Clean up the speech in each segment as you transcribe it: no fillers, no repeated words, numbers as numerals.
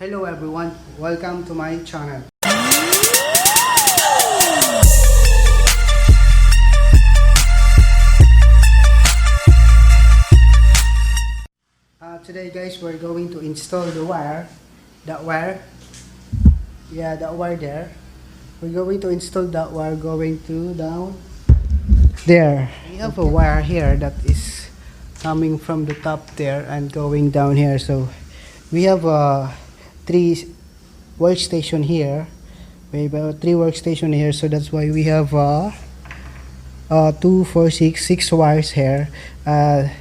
Hello everyone, welcome to my channel. Today guys, we're going to install the wire. That wire there. We're going to install that wire going to down there. We have a wire here that is coming from the top there and going down here. So we have three workstation here. We have three workstation here, so that's why we have 2, 4, 6 wires here. The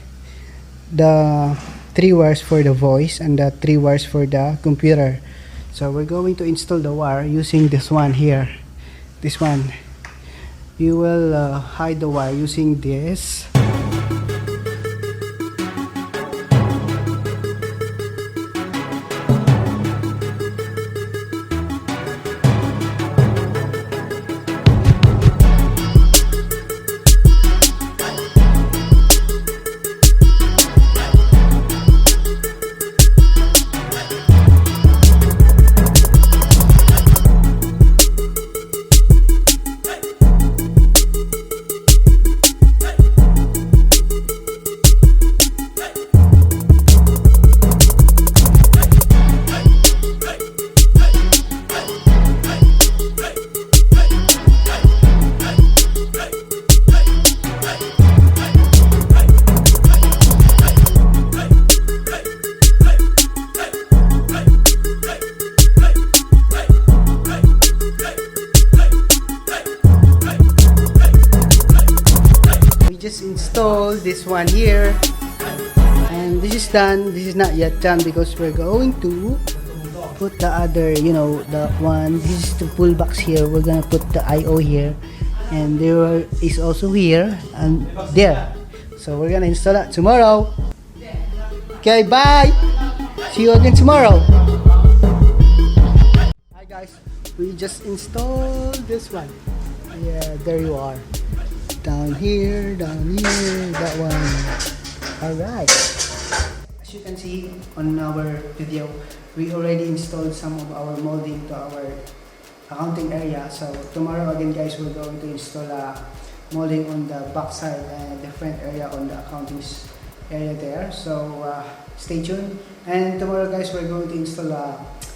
3 wires for the voice and the 3 wires for the computer. So we're going to install the wire using this one here. This one. You will hide the wire using this. Just install this one here, and this is done. This is not yet done because we're going to put the other, the one. This is the pull box here. We're gonna put the IO here, and there is also here and there. So we're gonna install that tomorrow. Okay, bye. See you again tomorrow. Hi guys, we just installed this one. Yeah, there you are. Down here, that one. Alright. As you can see on our video, we already installed some of our molding to our accounting area. So tomorrow again guys, we're going to install molding on the back side and the front area on the accounting area there. So stay tuned. And tomorrow guys, we're going to install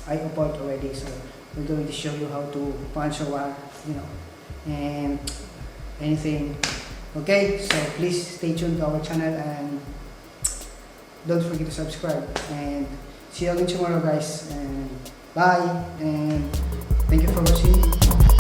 IO port already. So we're going to show you how to punch a wire, and anything. Okay, so please stay tuned to our channel and don't forget to subscribe, and see you again tomorrow guys, and bye, and thank you for watching.